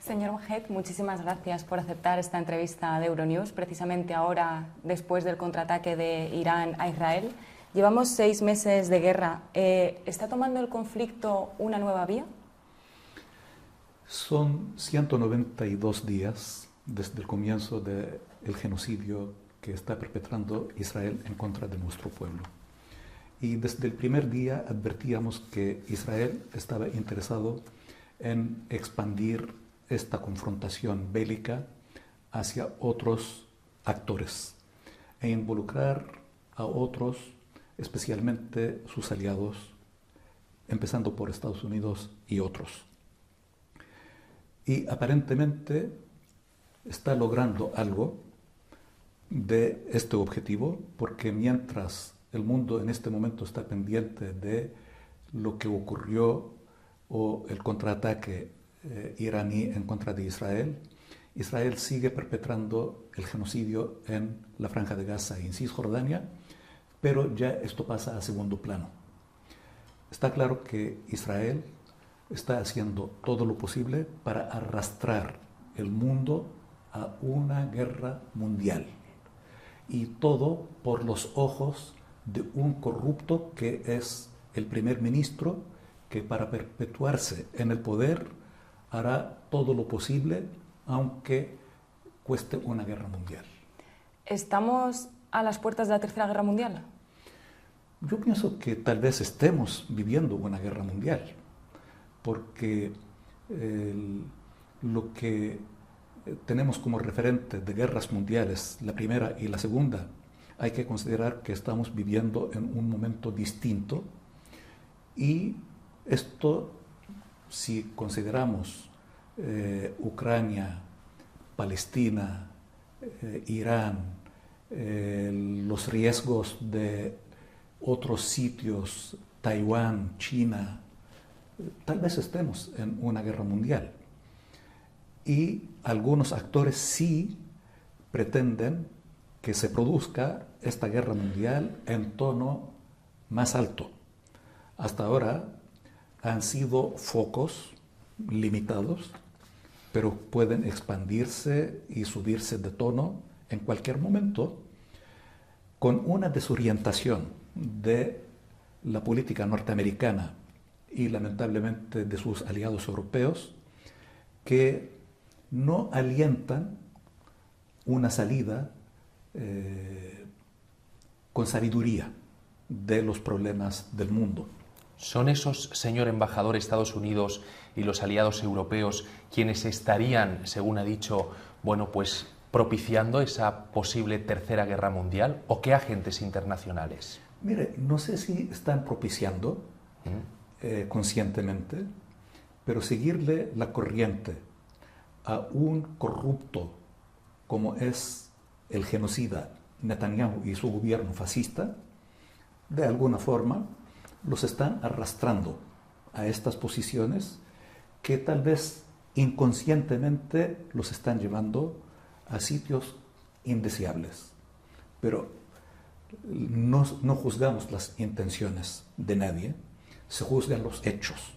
Señor Mohamed, muchísimas gracias por aceptar esta entrevista de Euronews, precisamente ahora, después del contraataque de Irán a Israel. Llevamos 6 meses de guerra. ¿Está tomando el conflicto una nueva vía? Son 192 días desde el comienzo del genocidio que está perpetrando Israel en contra de nuestro pueblo. Y desde el primer día advertíamos que Israel estaba interesado en expandir esta confrontación bélica hacia otros actores e involucrar a otros, especialmente sus aliados, empezando por Estados Unidos y otros. Y aparentemente está logrando algo de este objetivo, porque mientras el mundo en este momento está pendiente de lo que ocurrió o el contraataque iraní en contra de Israel, Israel sigue perpetrando el genocidio en la Franja de Gaza y en Cisjordania, pero ya esto pasa a segundo plano. Está claro que Israel está haciendo todo lo posible para arrastrar el mundo a una guerra mundial, y todo por los ojos de un corrupto que es el primer ministro, que para perpetuarse en el poder hará todo lo posible, aunque cueste una guerra mundial. ¿Estamos a las puertas de la Tercera Guerra Mundial? Yo pienso que tal vez estemos viviendo una guerra mundial, porque lo que tenemos como referente de guerras mundiales, la primera y la segunda, hay que considerar que estamos viviendo en un momento distinto, y esto, si consideramos Ucrania, Palestina, Irán, los riesgos de otros sitios, Taiwán, China, tal vez estemos en una guerra mundial. Y algunos actores sí pretenden que se produzca esta guerra mundial en tono más alto. Hasta ahora han sido focos limitados, pero pueden expandirse y subirse de tono en cualquier momento, con una desorientación de la política norteamericana y lamentablemente de sus aliados europeos, que no alientan una salida con sabiduría de los problemas del mundo. ¿Son esos, señor embajador, Estados Unidos y los aliados europeos quienes estarían, según ha dicho, bueno, pues propiciando esa posible tercera guerra mundial? ¿O qué agentes internacionales? Mire, no sé si están propiciando conscientemente, pero seguirle la corriente a un corrupto como es el genocida Netanyahu y su gobierno fascista, de alguna forma los están arrastrando a estas posiciones que tal vez inconscientemente los están llevando a sitios indeseables. Pero no juzgamos las intenciones de nadie, se juzgan los hechos.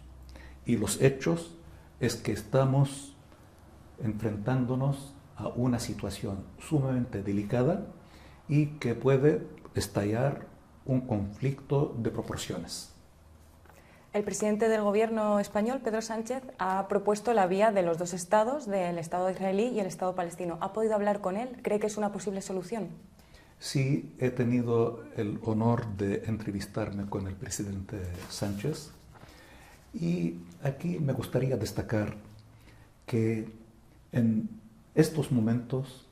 Y los hechos es que estamos enfrentándonos a una situación sumamente delicada y que puede estallar un conflicto de proporciones. El presidente del gobierno español, Pedro Sánchez, ha propuesto la vía de los dos estados, del Estado israelí y el Estado palestino. ¿Ha podido hablar con él? ¿Cree que es una posible solución? Sí, he tenido el honor de entrevistarme con el presidente Sánchez, y aquí me gustaría destacar que en estos momentos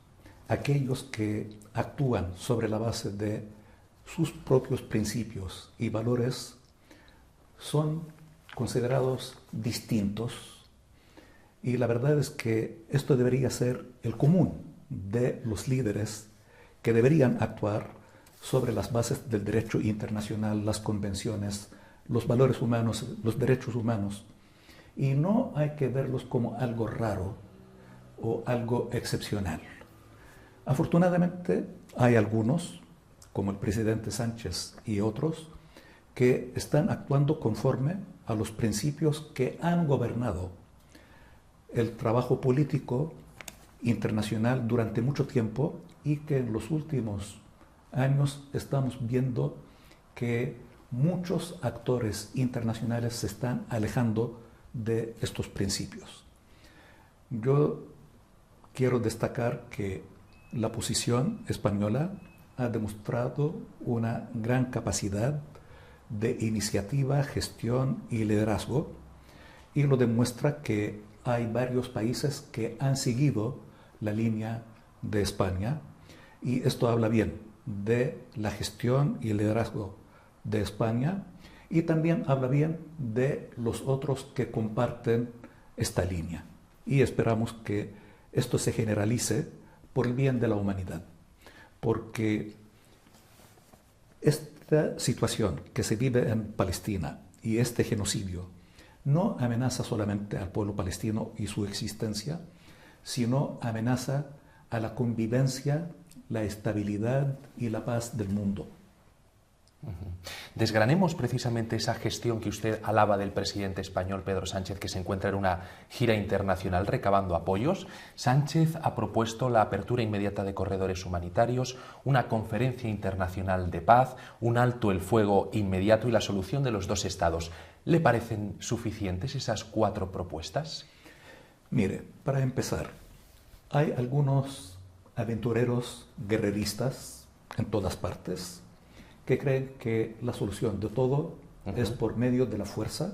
aquellos que actúan sobre la base de sus propios principios y valores son considerados distintos, y la verdad es que esto debería ser el común de los líderes que deberían actuar sobre las bases del derecho internacional, las convenciones, los valores humanos, los derechos humanos, y no hay que verlos como algo raro o algo excepcional. Afortunadamente hay algunos, como el presidente Sánchez y otros, que están actuando conforme a los principios que han gobernado el trabajo político internacional durante mucho tiempo y que en los últimos años estamos viendo que muchos actores internacionales se están alejando de estos principios. Yo quiero destacar que la posición española ha demostrado una gran capacidad de iniciativa, gestión y liderazgo, y lo demuestra que hay varios países que han seguido la línea de España, y esto habla bien de la gestión y el liderazgo de España, y también habla bien de los otros que comparten esta línea. Y esperamos que esto se generalice por el bien de la humanidad, porque esta situación que se vive en Palestina y este genocidio no amenaza solamente al pueblo palestino y su existencia, sino amenaza a la convivencia, la estabilidad y la paz del mundo. Desgranemos precisamente esa gestión que usted alaba del presidente español Pedro Sánchez, que se encuentra en una gira internacional recabando apoyos. Sánchez ha propuesto la apertura inmediata de corredores humanitarios, una conferencia internacional de paz, un alto el fuego inmediato y la solución de los dos estados. ¿Le parecen suficientes esas 4 propuestas? Mire, para empezar, hay algunos aventureros guerreristas en todas partes que creen que la solución de todo es por medio de la fuerza,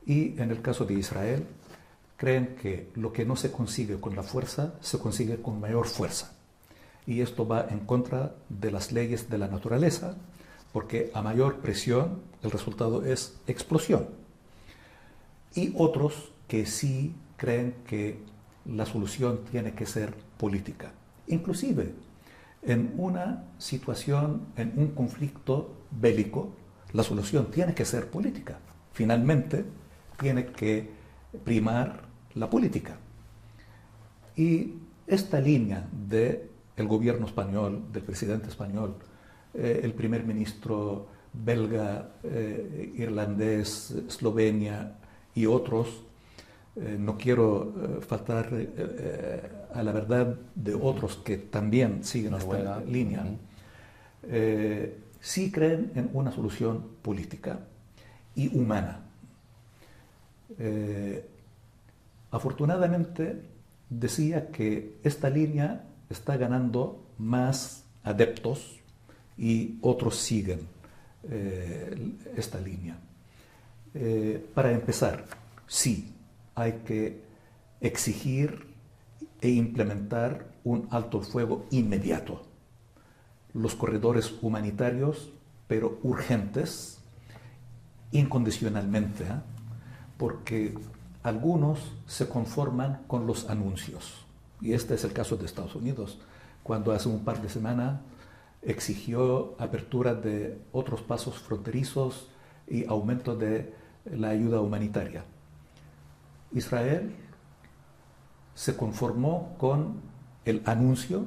y en el caso de Israel creen que lo que no se consigue con la fuerza se consigue con mayor fuerza, y esto va en contra de las leyes de la naturaleza, porque a mayor presión el resultado es explosión. Y otros que sí creen que la solución tiene que ser política, inclusive en una situación, en un conflicto bélico, la solución tiene que ser política. Finalmente, tiene que primar la política. Y esta línea del gobierno español, del presidente español, el primer ministro belga, irlandés, Eslovenia y otros, no quiero faltar a la verdad de otros que también siguen Noruega, esta línea, sí creen en una solución política y humana. Afortunadamente, decía que esta línea está ganando más adeptos y otros siguen esta línea. Para empezar, sí, hay que exigir e implementar un alto el fuego inmediato. Los corredores humanitarios, pero urgentes, incondicionalmente, porque algunos se conforman con los anuncios. Y este es el caso de Estados Unidos, cuando hace un par de semanas exigió apertura de otros pasos fronterizos y aumento de la ayuda humanitaria. Israel se conformó con el anuncio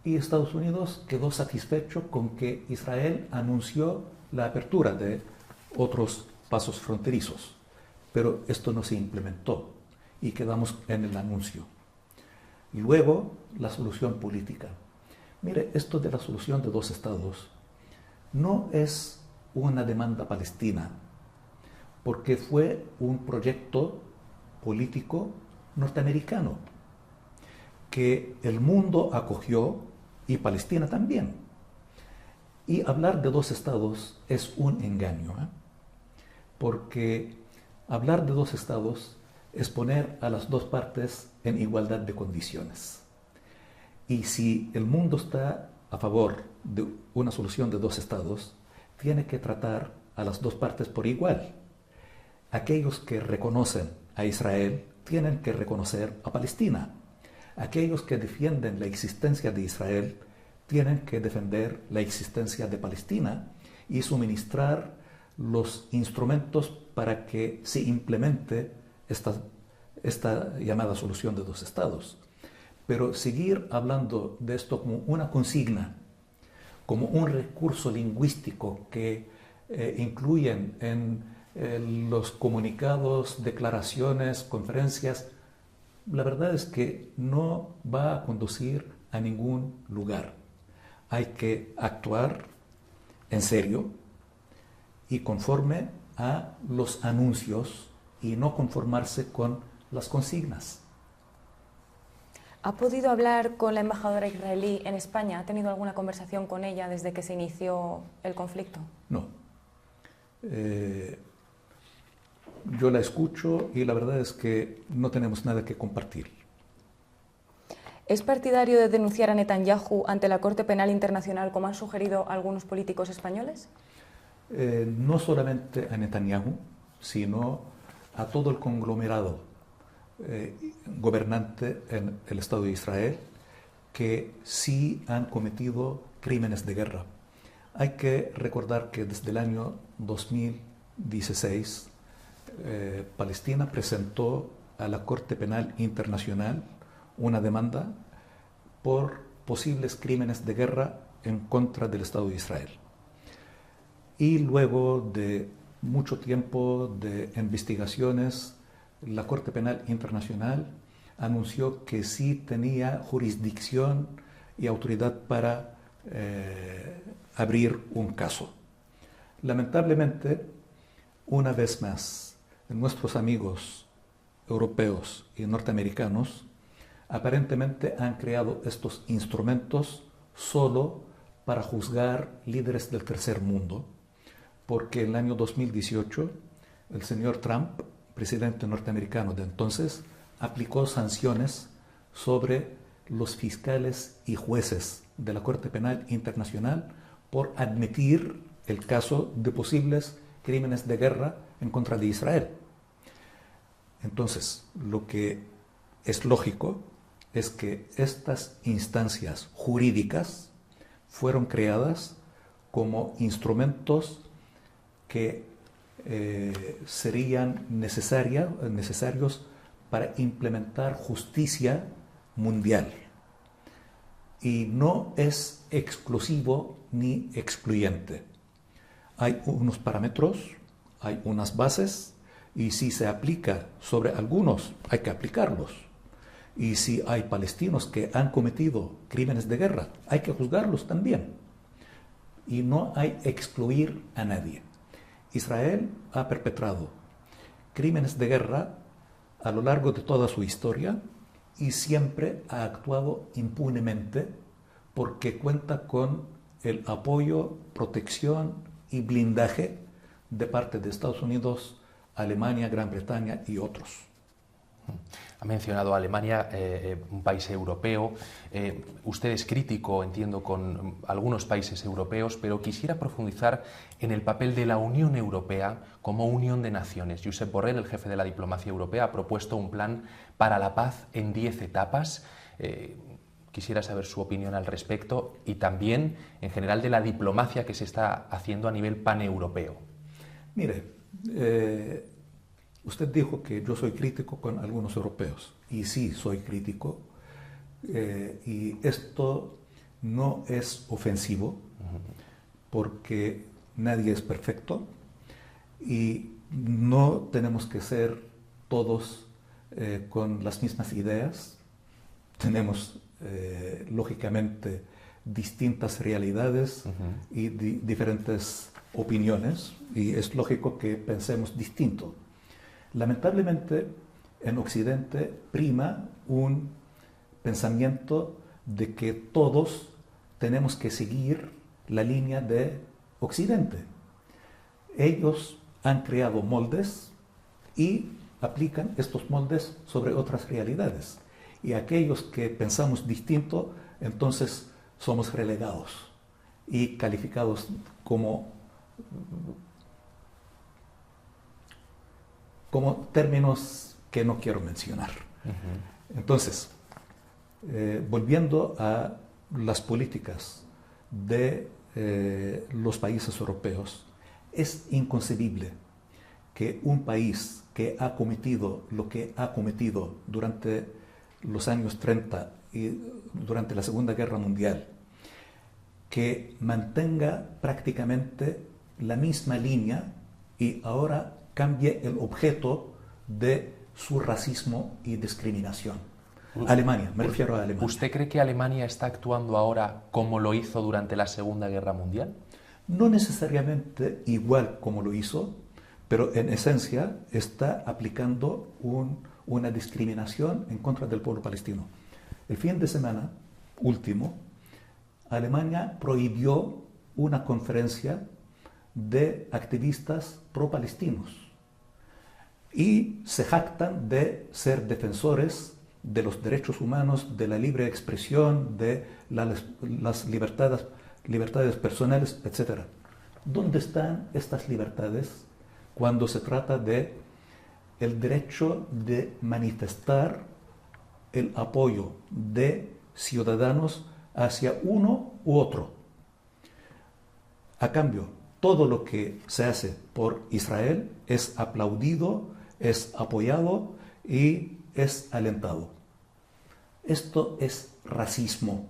y Estados Unidos quedó satisfecho con que Israel anunció la apertura de otros pasos fronterizos, pero esto no se implementó y quedamos en el anuncio. Y luego la solución política. Mire, esto de la solución de 2 estados no es una demanda palestina, porque fue un proyecto político norteamericano que el mundo acogió y Palestina también. Y hablar de 2 estados es un engaño, porque hablar de 2 estados es poner a las 2 partes en igualdad de condiciones. Y si el mundo está a favor de una solución de 2 estados, tiene que tratar a las 2 partes por igual. Aquellos que reconocen a Israel tienen que reconocer a Palestina. Aquellos que defienden la existencia de Israel tienen que defender la existencia de Palestina y suministrar los instrumentos para que se implemente esta llamada solución de 2 estados. Pero seguir hablando de esto como una consigna, como un recurso lingüístico que incluyen en los comunicados, declaraciones, conferencias, la verdad es que no va a conducir a ningún lugar. Hay que actuar en serio y conforme a los anuncios y no conformarse con las consignas. ¿Ha podido hablar con la embajadora israelí en España? ¿Ha tenido alguna conversación con ella desde que se inició el conflicto? No. Yo la escucho y la verdad es que no tenemos nada que compartir. ¿Es partidario de denunciar a Netanyahu ante la Corte Penal Internacional, como han sugerido algunos políticos españoles? No solamente a Netanyahu, sino a todo el conglomerado gobernante en el Estado de Israel, que sí han cometido crímenes de guerra. Hay que recordar que desde el año 2016 Palestina presentó a la Corte Penal Internacional una demanda por posibles crímenes de guerra en contra del Estado de Israel. Y luego de mucho tiempo de investigaciones, la Corte Penal Internacional anunció que sí tenía jurisdicción y autoridad para abrir un caso. Lamentablemente, una vez más, nuestros amigos europeos y norteamericanos aparentemente han creado estos instrumentos solo para juzgar líderes del tercer mundo, porque en el año 2018 el señor Trump, presidente norteamericano de entonces, aplicó sanciones sobre los fiscales y jueces de la Corte Penal Internacional por admitir el caso de posibles crímenes de guerra en contra de Israel. Entonces, lo que es lógico es que estas instancias jurídicas fueron creadas como instrumentos que serían necesarios para implementar justicia mundial. Y no es exclusivo ni excluyente. Hay unos parámetros, hay unas bases, y si se aplica sobre algunos, hay que aplicarlos. Y si hay palestinos que han cometido crímenes de guerra, hay que juzgarlos también. Y no hay excluir a nadie. Israel ha perpetrado crímenes de guerra a lo largo de toda su historia y siempre ha actuado impunemente porque cuenta con el apoyo, protección y blindaje de parte de Estados Unidos, Alemania, Gran Bretaña y otros. Ha mencionado Alemania, un país europeo. Usted es crítico, entiendo, con algunos países europeos, pero quisiera profundizar en el papel de la Unión Europea como unión de naciones. Josep Borrell, el jefe de la diplomacia europea, ha propuesto un plan para la paz en 10 etapas. Quisiera saber su opinión al respecto y también, en general, de la diplomacia que se está haciendo a nivel paneuropeo. Mire, usted dijo que yo soy crítico con algunos europeos, y sí, soy crítico, y esto no es ofensivo, porque nadie es perfecto, y no tenemos que ser todos con las mismas ideas. Tenemos, lógicamente, distintas realidades y diferentes opiniones, y es lógico que pensemos distinto. Lamentablemente, en Occidente prima un pensamiento de que todos tenemos que seguir la línea de Occidente. Ellos han creado moldes y aplican estos moldes sobre otras realidades. Y aquellos que pensamos distinto, entonces somos relegados y calificados como términos que no quiero mencionar. Entonces, volviendo a las políticas de los países europeos, es inconcebible que un país que ha cometido lo que ha cometido durante los años 30 y durante la Segunda Guerra Mundial, que mantenga prácticamente la misma línea y ahora cambie el objeto de su racismo y discriminación. Alemania, me refiero a Alemania. ¿Usted cree que Alemania está actuando ahora como lo hizo durante la Segunda Guerra Mundial? No necesariamente igual como lo hizo, pero en esencia está aplicando una discriminación en contra del pueblo palestino. El fin de semana último, Alemania prohibió una conferencia de activistas pro-palestinos y se jactan de ser defensores de los derechos humanos, de la libre expresión, de las libertades personales, etc. ¿Dónde están estas libertades cuando se trata de el derecho de manifestar el apoyo de ciudadanos hacia uno u otro? A cambio, todo lo que se hace por Israel es aplaudido, es apoyado y es alentado. Esto es racismo,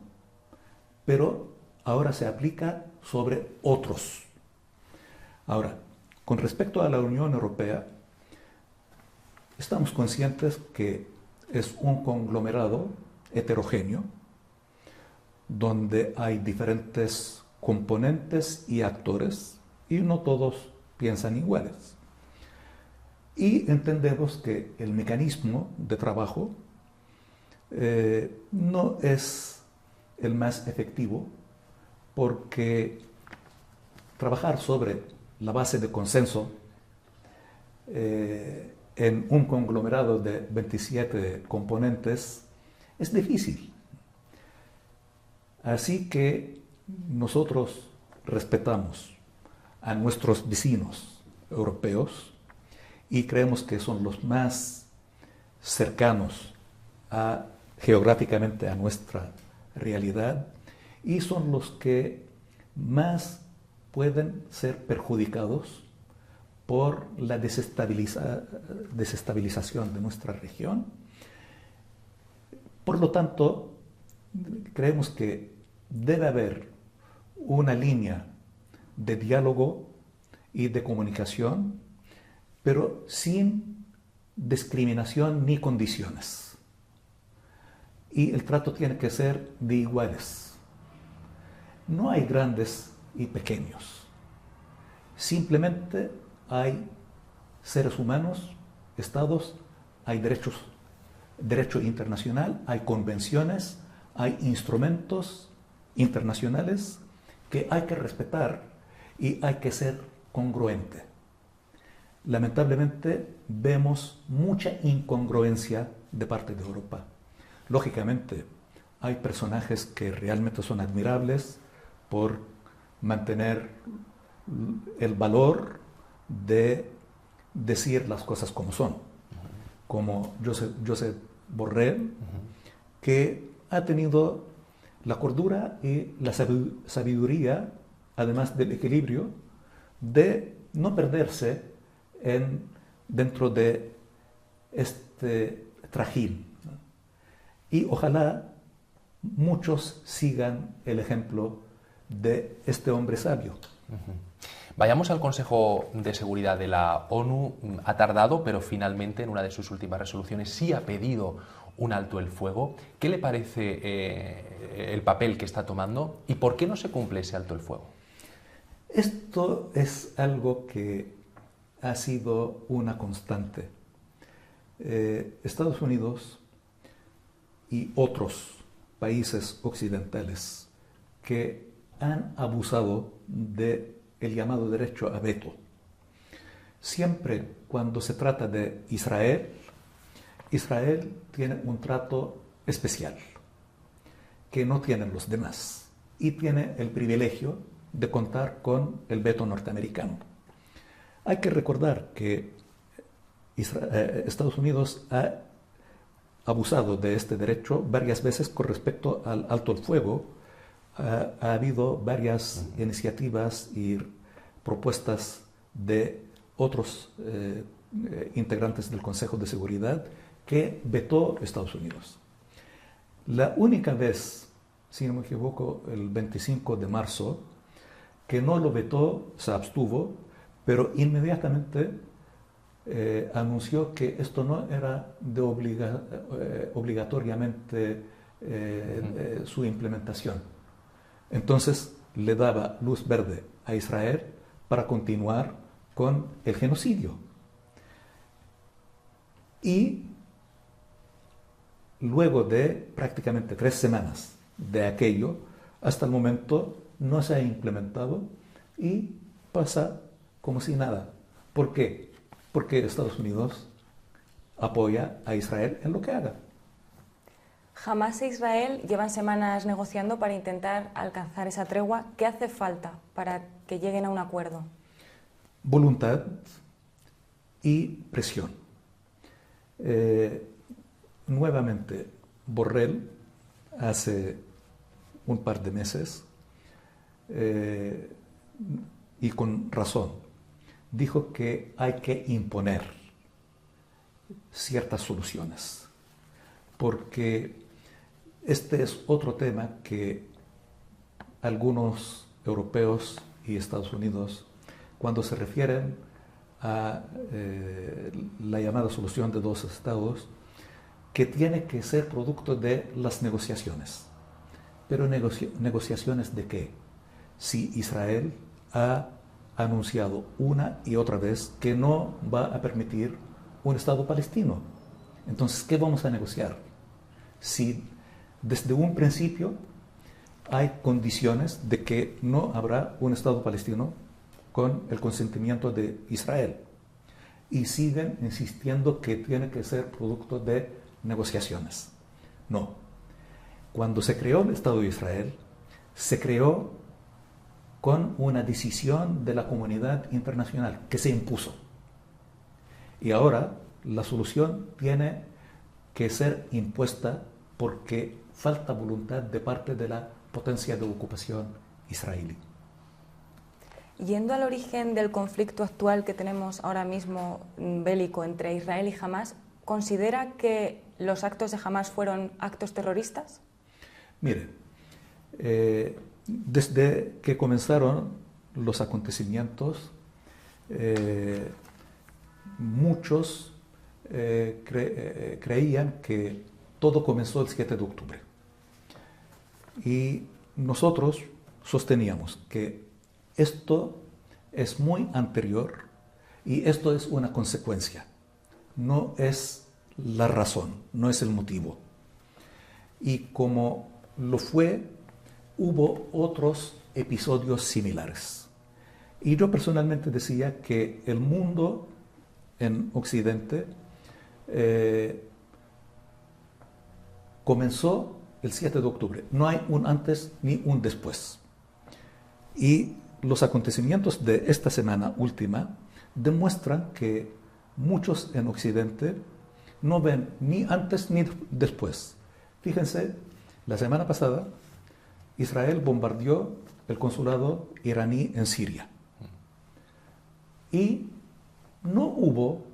pero ahora se aplica sobre otros. Ahora, con respecto a la Unión Europea, estamos conscientes que es un conglomerado heterogéneo, donde hay diferentes componentes y actores, y no todos piensan iguales. Y entendemos que el mecanismo de trabajo no es el más efectivo, porque trabajar sobre la base de consenso en un conglomerado de 27 componentes es difícil. Así que nosotros respetamos a nuestros vecinos europeos y creemos que son los más cercanos geográficamente a nuestra realidad y son los que más pueden ser perjudicados por la desestabilización de nuestra región. Por lo tanto, creemos que debe haber una línea de diálogo y de comunicación, pero sin discriminación ni condiciones. Y el trato tiene que ser de iguales. No hay grandes y pequeños. Simplemente hay seres humanos, estados, hay derecho internacional, hay convenciones, hay instrumentos internacionales que hay que respetar y hay que ser congruente. Lamentablemente vemos mucha incongruencia de parte de Europa. Lógicamente, hay personajes que realmente son admirables por mantener el valor de decir las cosas como son, como Josep Borrell, que ha tenido la cordura y la sabiduría, además del equilibrio, de no perderse dentro de este trajín. Y ojalá muchos sigan el ejemplo de este hombre sabio. Vayamos al Consejo de Seguridad de la ONU. Ha tardado, pero finalmente en una de sus últimas resoluciones sí ha pedido un alto el fuego. ¿Qué le parece el papel que está tomando y por qué no se cumple ese alto el fuego? Esto es algo que ha sido una constante. Estados Unidos y otros países occidentales que han abusado del llamado derecho a veto. Siempre cuando se trata de Israel, Israel tiene un trato especial que no tienen los demás y tiene el privilegio de contar con el veto norteamericano. Hay que recordar que Estados Unidos ha abusado de este derecho varias veces con respecto al alto el fuego. Ha habido varias iniciativas y propuestas de otros integrantes del Consejo de Seguridad que vetó Estados Unidos. La única vez, si no me equivoco, el 25 de marzo, que no lo vetó, se abstuvo, pero inmediatamente anunció que esto no era de obligatoriamente su implementación. Entonces le daba luz verde a Israel para continuar con el genocidio. Y luego de prácticamente 3 semanas de aquello, hasta el momento no se ha implementado y pasa como si nada. ¿Por qué? Porque Estados Unidos apoya a Israel en lo que haga. Hamás e Israel llevan semanas negociando para intentar alcanzar esa tregua. ¿Qué hace falta para que lleguen a un acuerdo? Voluntad y presión. Nuevamente, Borrell, hace un par de meses, y con razón, dijo que hay que imponer ciertas soluciones, porque este es otro tema que algunos europeos y Estados Unidos, cuando se refieren a la llamada solución de 2 estados, que tiene que ser producto de las negociaciones. Pero ¿negociaciones de qué? Si Israel ha anunciado una y otra vez que no va a permitir un Estado palestino. Entonces, ¿qué vamos a negociar? Si desde un principio hay condiciones de que no habrá un Estado palestino con el consentimiento de Israel y siguen insistiendo que tiene que ser producto de negociaciones. No. Cuando se creó el Estado de Israel, se creó con una decisión de la comunidad internacional que se impuso. Y ahora la solución tiene que ser impuesta porque falta voluntad de parte de la potencia de ocupación israelí. Yendo al origen del conflicto actual que tenemos ahora mismo bélico entre Israel y Hamás, ¿considera que los actos de Hamás fueron actos terroristas? Mire, desde que comenzaron los acontecimientos, muchos creían que todo comenzó el 7 de octubre. Y nosotros sosteníamos que esto es muy anterior y esto es una consecuencia, no es la razón, no es el motivo. Y como lo fue, hubo otros episodios similares. Y yo personalmente decía que el mundo en Occidente comenzó el 7 de octubre. No hay un antes ni un después. Y los acontecimientos de esta semana última demuestran que muchos en Occidente no ven ni antes ni después. Fíjense, la semana pasada Israel bombardeó el consulado iraní en Siria y no hubo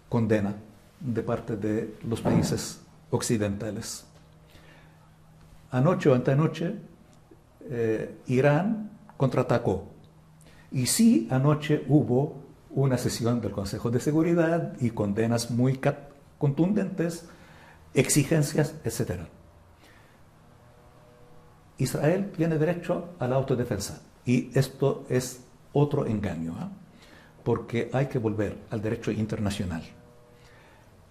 condena de parte de los países occidentales. Anoche o antenoche Irán contraatacó y sí, anoche hubo una sesión del Consejo de Seguridad y condenas muy contundentes, exigencias, etc. Israel tiene derecho a la autodefensa y esto es otro engaño, porque hay que volver al derecho internacional.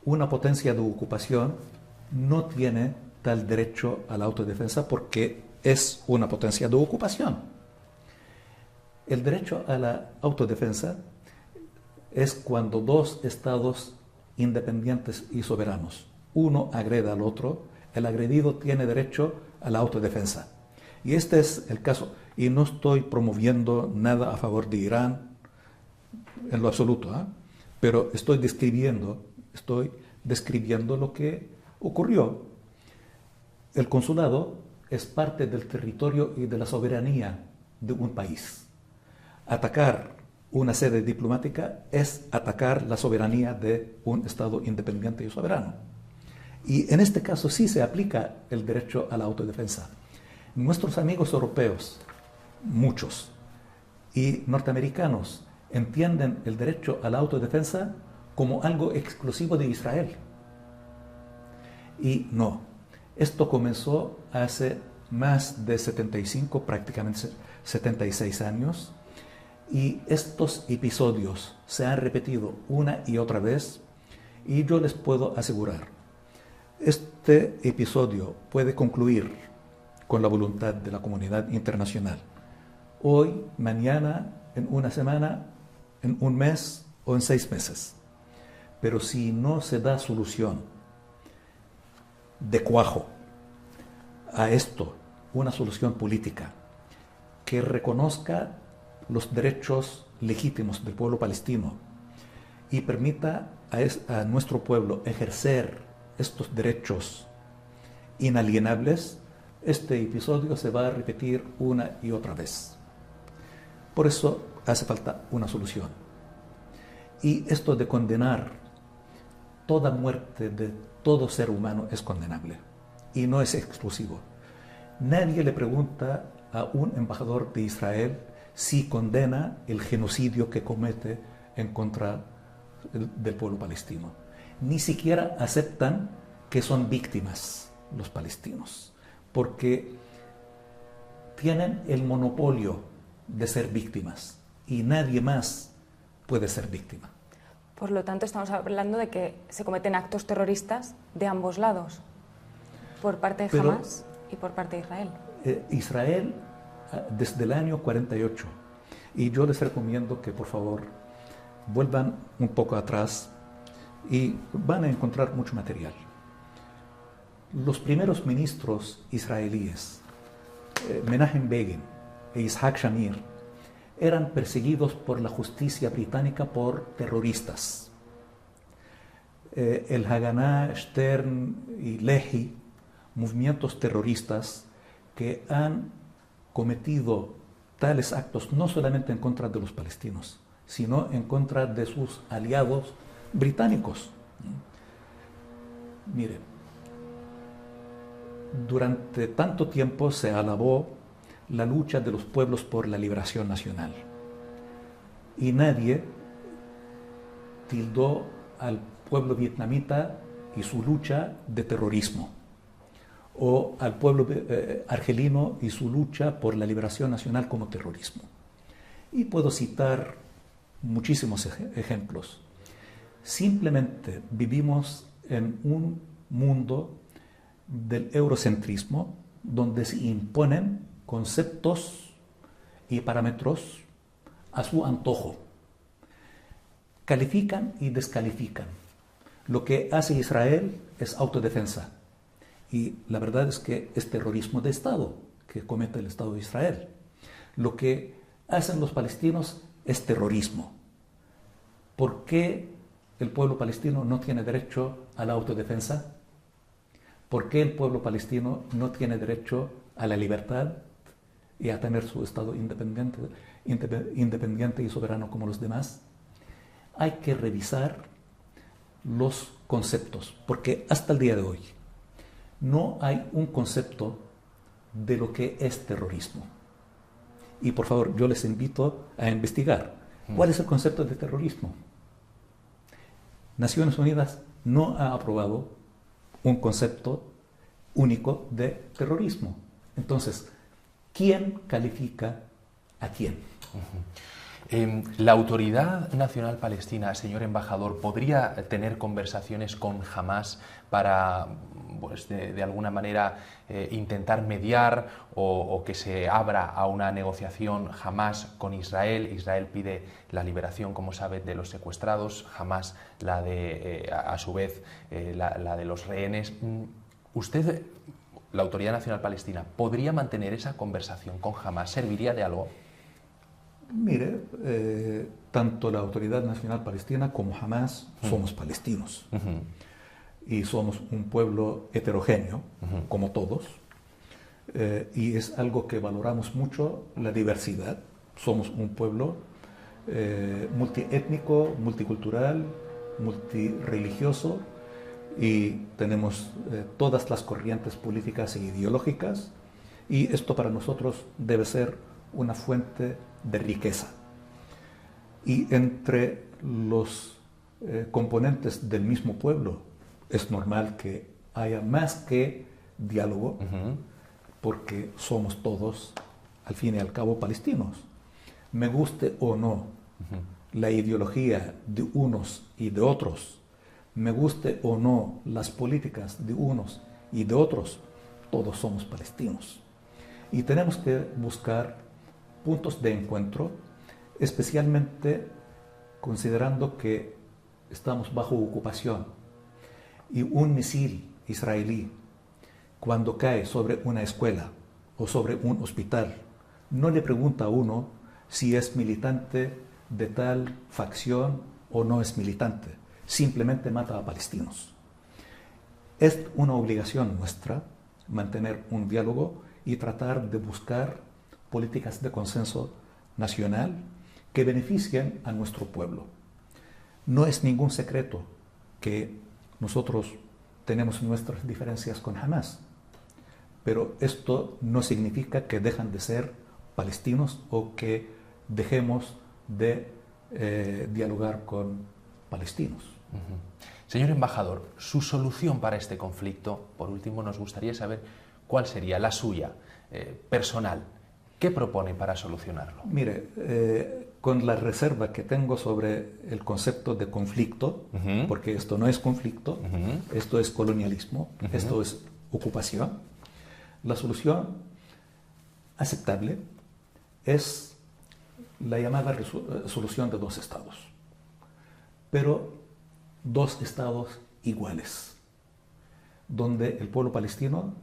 Una potencia de ocupación no tiene tal derecho a la autodefensa porque es una potencia de ocupación. El derecho a la autodefensa es cuando 2 estados independientes y soberanos, uno agrede al otro, el agredido tiene derecho a la autodefensa. Y este es el caso, y no estoy promoviendo nada a favor de Irán en lo absoluto, pero estoy describiendo lo que ocurrió. El consulado es parte del territorio y de la soberanía de un país. Atacar una sede diplomática es atacar la soberanía de un Estado independiente y soberano. Y en este caso sí se aplica el derecho a la autodefensa. Nuestros amigos europeos, muchos, y norteamericanos entienden el derecho a la autodefensa como algo exclusivo de Israel. Y no, esto comenzó hace más de 75, prácticamente 76 años, y estos episodios se han repetido una y otra vez, y yo les puedo asegurar, este episodio puede concluir con la voluntad de la comunidad internacional. Hoy, mañana, en una semana, en un mes o en 6 meses. Pero si no se da solución de cuajo a esto, una solución política que reconozca los derechos legítimos del pueblo palestino y permita a nuestro pueblo ejercer estos derechos inalienables, este episodio se va a repetir una y otra vez. Por eso hace falta una solución. Y esto de condenar toda muerte de todo ser humano es condenable y no es exclusivo. Nadie le pregunta a un embajador de Israel si condena el genocidio que comete en contra del pueblo palestino. Ni siquiera aceptan que son víctimas los palestinos, porque tienen el monopolio de ser víctimas y nadie más puede ser víctima. Por lo tanto, estamos hablando de que se cometen actos terroristas de ambos lados, por parte de Hamas y por parte de Israel. Israel, desde el año 48, y yo les recomiendo que por favor vuelvan un poco atrás y van a encontrar mucho material. Los primeros ministros israelíes, Menachem Begin e Yitzhak Shamir, eran perseguidos por la justicia británica por terroristas. El Haganah, Stern y Lehi, movimientos terroristas que han cometido tales actos no solamente en contra de los palestinos, sino en contra de sus aliados británicos. Mire, durante tanto tiempo se alabó la lucha de los pueblos por la liberación nacional y nadie tildó al pueblo vietnamita y su lucha de terrorismo, o al pueblo argelino y su lucha por la liberación nacional como terrorismo. Y puedo citar muchísimos ejemplos. Simplemente vivimos en un mundo del eurocentrismo donde se imponen conceptos y parámetros a su antojo. Califican y descalifican. Lo que hace Israel es autodefensa. Y la verdad es que es terrorismo de Estado que comete el Estado de Israel. Lo que hacen los palestinos es terrorismo. ¿Por qué el pueblo palestino no tiene derecho a la autodefensa? ¿Por qué el pueblo palestino no tiene derecho a la libertad y a tener su Estado independiente y soberano como los demás? Hay que revisar los conceptos, porque hasta el día de hoy no hay un concepto de lo que es terrorismo. Y por favor, yo les invito a investigar. ¿Cuál es el concepto de terrorismo? Naciones Unidas no ha aprobado un concepto único de terrorismo. Entonces, ¿quién califica a quién? La Autoridad Nacional Palestina, señor embajador, ¿podría tener conversaciones con Hamas para, pues, de alguna manera intentar mediar o que se abra a una negociación Hamas con Israel? Israel pide la liberación, como sabe, de los secuestrados, Hamas la de, a su vez, la de los rehenes. ¿Usted, la Autoridad Nacional Palestina, podría mantener esa conversación con Hamas? ¿Serviría de algo? Mire, tanto la Autoridad Nacional Palestina como Hamas somos palestinos. Y somos un pueblo heterogéneo, como todos. Y es algo que valoramos mucho, la diversidad. Somos un pueblo multiétnico, multicultural, multireligioso, y tenemos todas las corrientes políticas e ideológicas, y esto para nosotros debe ser una fuente de riqueza. Y entre los componentes del mismo pueblo, es normal que haya más que diálogo, porque somos todos, al fin y al cabo, palestinos. Me guste o no la ideología de unos y de otros, me guste o no las políticas de unos y de otros, todos somos palestinos. Y tenemos que buscar puntos de encuentro, especialmente considerando que estamos bajo ocupación y un misil israelí, cuando cae sobre una escuela o sobre un hospital, no le pregunta a uno si es militante de tal facción o no es militante, simplemente mata a palestinos. Es una obligación nuestra mantener un diálogo y tratar de buscar políticas de consenso nacional que beneficien a nuestro pueblo. No es ningún secreto que nosotros tenemos nuestras diferencias con Hamás, pero esto no significa que dejan de ser palestinos o que dejemos de dialogar con palestinos. Señor embajador, su solución para este conflicto, por último, nos gustaría saber cuál sería la suya, personal. ¿Qué propone para solucionarlo? Mire, con la reserva que tengo sobre el concepto de conflicto, porque esto no es conflicto, esto es colonialismo, esto es ocupación, la solución aceptable es la llamada solución de dos estados, pero dos estados iguales, donde el pueblo palestino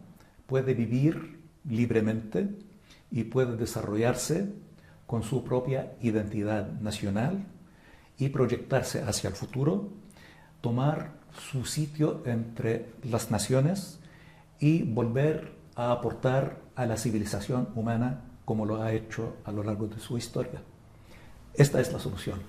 puede vivir libremente y puede desarrollarse con su propia identidad nacional y proyectarse hacia el futuro, tomar su sitio entre las naciones y volver a aportar a la civilización humana como lo ha hecho a lo largo de su historia. Esta es la solución.